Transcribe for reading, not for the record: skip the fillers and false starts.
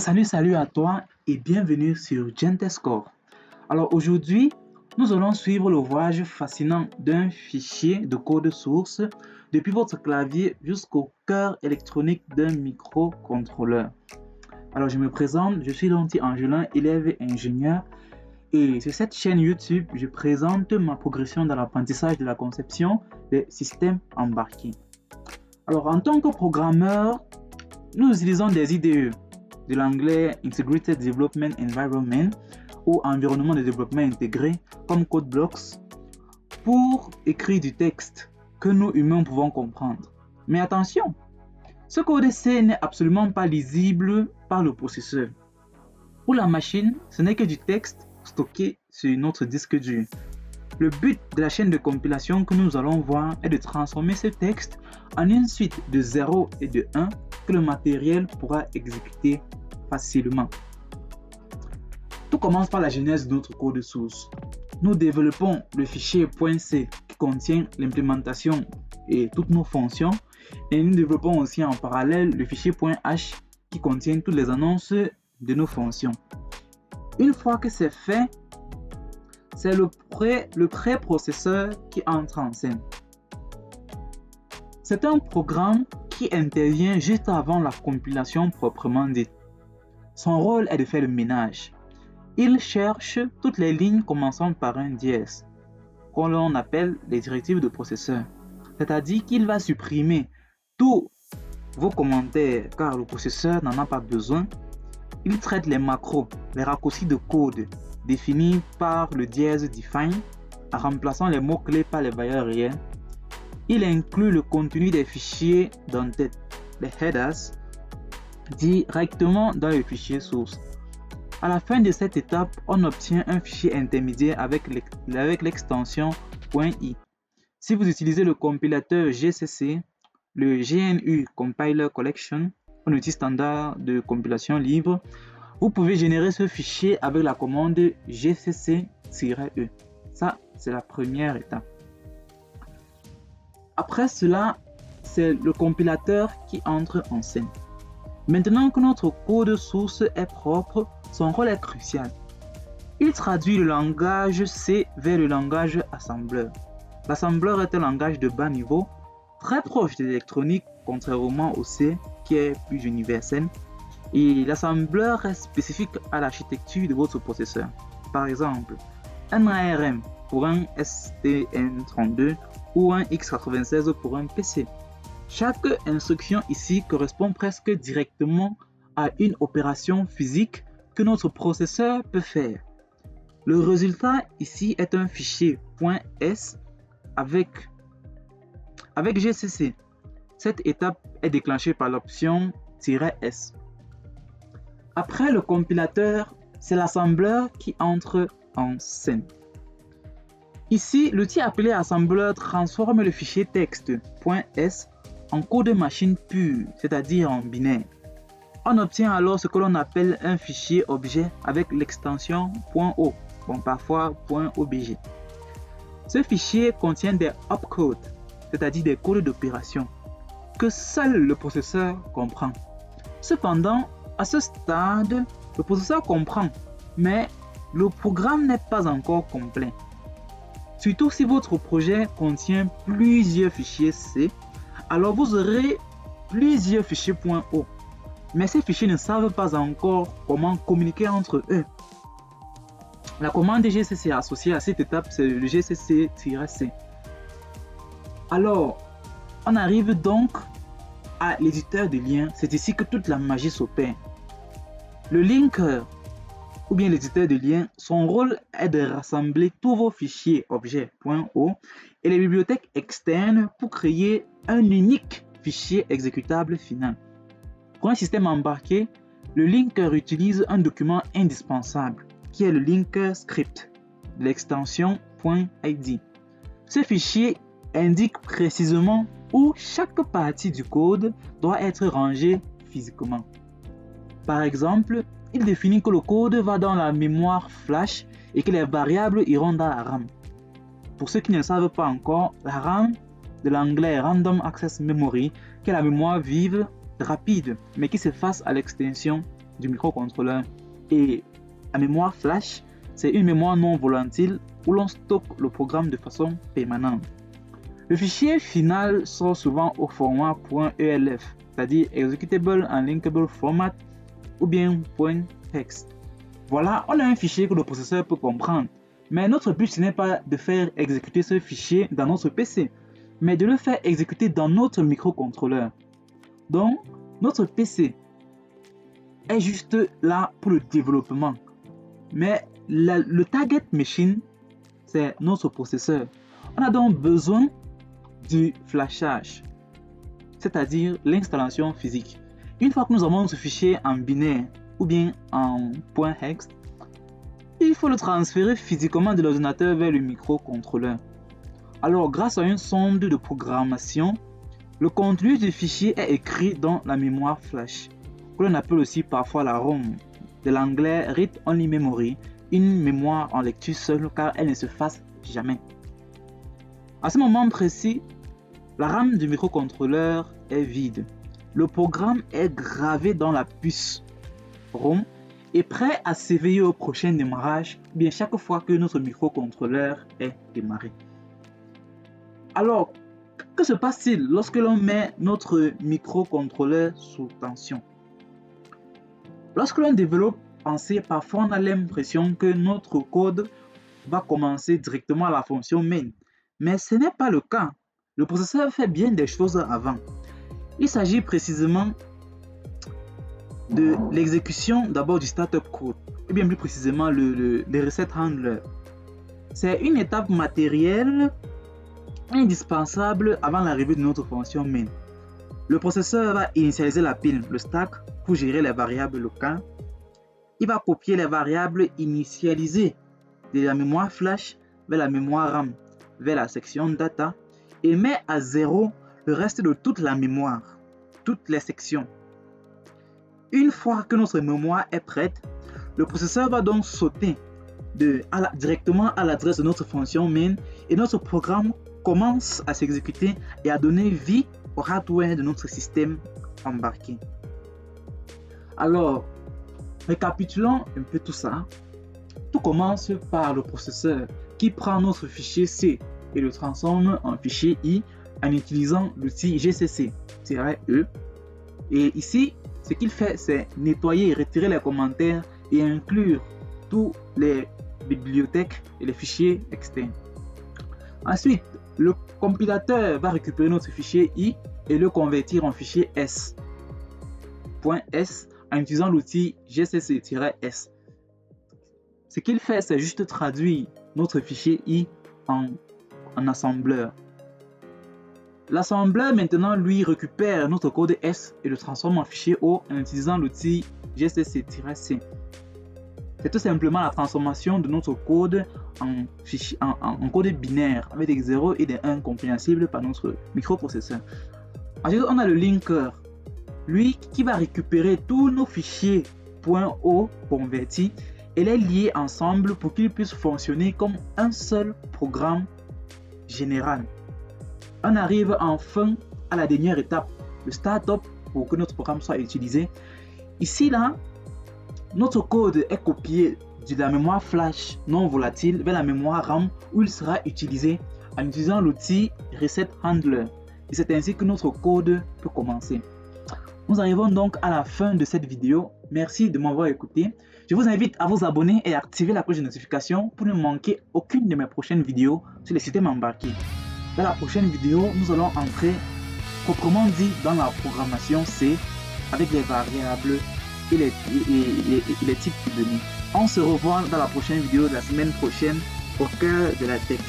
Salut à toi et bienvenue sur Gentescore. Alors aujourd'hui, nous allons suivre le voyage fascinant d'un fichier de code source depuis votre clavier jusqu'au cœur électronique d'un microcontrôleur. Alors je me présente, je suis Lanty Angelin, élève et ingénieur, et sur cette chaîne YouTube, je présente ma progression dans l'apprentissage de la conception des systèmes embarqués. Alors en tant que programmeur, nous utilisons des IDE, de l'anglais Integrated Development Environment ou environnement de développement intégré comme CodeBlocks pour écrire du texte que nous humains pouvons comprendre. Mais attention, ce code C n'est absolument pas lisible par le processeur. Pour la machine, ce n'est que du texte stocké sur notre disque dur. Le but de la chaîne de compilation que nous allons voir est de transformer ce texte en une suite de 0 et de 1 que le matériel pourra exécuter facilement. Tout commence par la genèse de notre code source. Nous développons le fichier .c qui contient l'implémentation et toutes nos fonctions, et nous développons aussi en parallèle le fichier .h qui contient toutes les annonces de nos fonctions. Une fois que c'est fait, c'est le préprocesseur qui entre en scène. C'est un programme qui intervient juste avant la compilation proprement dite. Son rôle est de faire le ménage. Il cherche toutes les lignes commençant par un dièse, qu'on appelle les directives de processeur. C'est-à-dire qu'il va supprimer tous vos commentaires car le processeur n'en a pas besoin. Il traite les macros, les raccourcis de code définis par le dièse define en remplaçant les mots-clés par les valeurs réelles. Il inclut le contenu des fichiers d'entête, les headers, directement dans le fichier source. À la fin de cette étape, on obtient un fichier intermédiaire avec l'extension .i. Si vous utilisez le compilateur GCC, le GNU Compiler Collection, un outil standard de compilation libre, vous pouvez générer ce fichier avec la commande gcc-e. Ça, c'est la première étape. Après cela, c'est le compilateur qui entre en scène. Maintenant que notre code source est propre, son rôle est crucial. Il traduit le langage C vers le langage assembleur. L'assembleur est un langage de bas niveau, très proche de l'électronique, contrairement au C qui est plus universel. Et l'assembleur est spécifique à l'architecture de votre processeur. Par exemple, un ARM pour un STM32 ou un x86 pour un PC. Chaque instruction ici correspond presque directement à une opération physique que notre processeur peut faire. Le résultat ici est un fichier .s avec GCC. Cette étape est déclenchée par l'option "-s". Après le compilateur, c'est l'assembleur qui entre en scène. Ici, l'outil appelé assembleur transforme le fichier texte .s en code machine pur, c'est-à-dire en binaire. On obtient alors ce que l'on appelle un fichier objet avec l'extension .o, parfois .obj. Ce fichier contient des opcodes, c'est-à-dire des codes d'opération, que seul le processeur comprend. Cependant, à ce stade, le processeur comprend, mais le programme n'est pas encore complet. Surtout si votre projet contient plusieurs fichiers C, alors vous aurez plusieurs fichiers .o. Mais ces fichiers ne savent pas encore comment communiquer entre eux. La commande GCC associée à cette étape, c'est le gcc-c. Alors, on arrive donc à l'éditeur de liens. C'est ici que toute la magie s'opère. Le linker, ou bien l'éditeur de liens, son rôle est de rassembler tous vos fichiers objets.o et les bibliothèques externes pour créer un unique fichier exécutable final. Pour un système embarqué, le linker utilise un document indispensable qui est le linker script de l'extension .id. Ce fichier indique précisément où chaque partie du code doit être rangée physiquement. Par exemple, il définit que le code va dans la mémoire flash et que les variables iront dans la RAM. Pour ceux qui ne le savent pas encore, la RAM, de l'anglais Random Access Memory, qui est la mémoire vive rapide, mais qui s'efface à l'extension du microcontrôleur. Et la mémoire flash, c'est une mémoire non volatile où l'on stocke le programme de façon permanente. Le fichier final sort souvent au format .elf, c'est-à-dire Executable Unlinkable Format ou bien .text. Voilà, on a un fichier que le processeur peut comprendre. Mais notre but, ce n'est pas de faire exécuter ce fichier dans notre PC, mais de le faire exécuter dans notre microcontrôleur. Donc, notre PC est juste là pour le développement. Mais le target machine, c'est notre processeur. On a donc besoin du flashage, c'est-à-dire l'installation physique. Une fois que nous avons ce fichier en binaire ou bien en .hex, il faut le transférer physiquement de l'ordinateur vers le microcontrôleur. Alors, grâce à une sonde de programmation, le contenu du fichier est écrit dans la mémoire flash, que l'on appelle aussi parfois la ROM, de l'anglais Read Only Memory, une mémoire en lecture seule car elle ne se efface jamais. À ce moment précis, la RAM du microcontrôleur est vide. Le programme est gravé dans la puce ROM et prêt à s'éveiller au prochain démarrage, bien chaque fois que notre microcontrôleur est démarré. Alors, que se passe-t-il lorsque l'on met notre microcontrôleur sous tension? Lorsque l'on développe en C, parfois on a l'impression que notre code va commencer directement à la fonction main, mais ce n'est pas le cas. Le processeur fait bien des choses avant. Il s'agit précisément de l'exécution d'abord du startup code, et bien plus précisément le reset handler. C'est une étape matérielle indispensable avant l'arrivée de notre fonction main. Le processeur va initialiser la pile, le stack, pour gérer les variables locales. Il va copier les variables initialisées de la mémoire flash vers la mémoire RAM, vers la section data, et met à zéro le reste de toute la mémoire, toutes les sections. Une fois que notre mémoire est prête, le processeur va donc sauter directement à l'adresse de notre fonction main et notre programme commence à s'exécuter et à donner vie au hardware de notre système embarqué. Alors, récapitulons un peu tout ça. Tout commence par le processeur qui prend notre fichier C et le transforme en fichier I en utilisant l'outil gcc-e. Et ici, ce qu'il fait, c'est nettoyer et retirer les commentaires et inclure tous les bibliothèques et les fichiers externes. Ensuite, le compilateur va récupérer notre fichier I et le convertir en fichier S. .s en utilisant l'outil gcc-s. Ce qu'il fait, c'est juste traduire notre fichier I en assembleur. L'assembleur maintenant lui récupère notre code S et le transforme en fichier O en utilisant l'outil gcc-c. C'est tout simplement la transformation de notre code en code binaire avec des 0 et des 1 compréhensibles par notre microprocesseur. Ensuite, on a le linker, lui qui va récupérer tous nos fichiers .o convertis et les lier ensemble pour qu'ils puissent fonctionner comme un seul programme général. On arrive enfin à la dernière étape, le startup, pour que notre programme soit utilisé. Ici, là, notre code est copié de la mémoire flash non volatile vers la mémoire RAM où il sera utilisé en utilisant l'outil reset handler. Et c'est ainsi que notre code peut commencer. Nous arrivons donc à la fin de cette vidéo. Merci de m'avoir écouté. Je vous invite à vous abonner et à activer la cloche de notification pour ne manquer aucune de mes prochaines vidéos sur les systèmes embarqués. Dans la prochaine vidéo, nous allons entrer proprement dit dans la programmation C avec les variables et les types de données. On se revoit dans la prochaine vidéo de la semaine prochaine au cœur de la tech.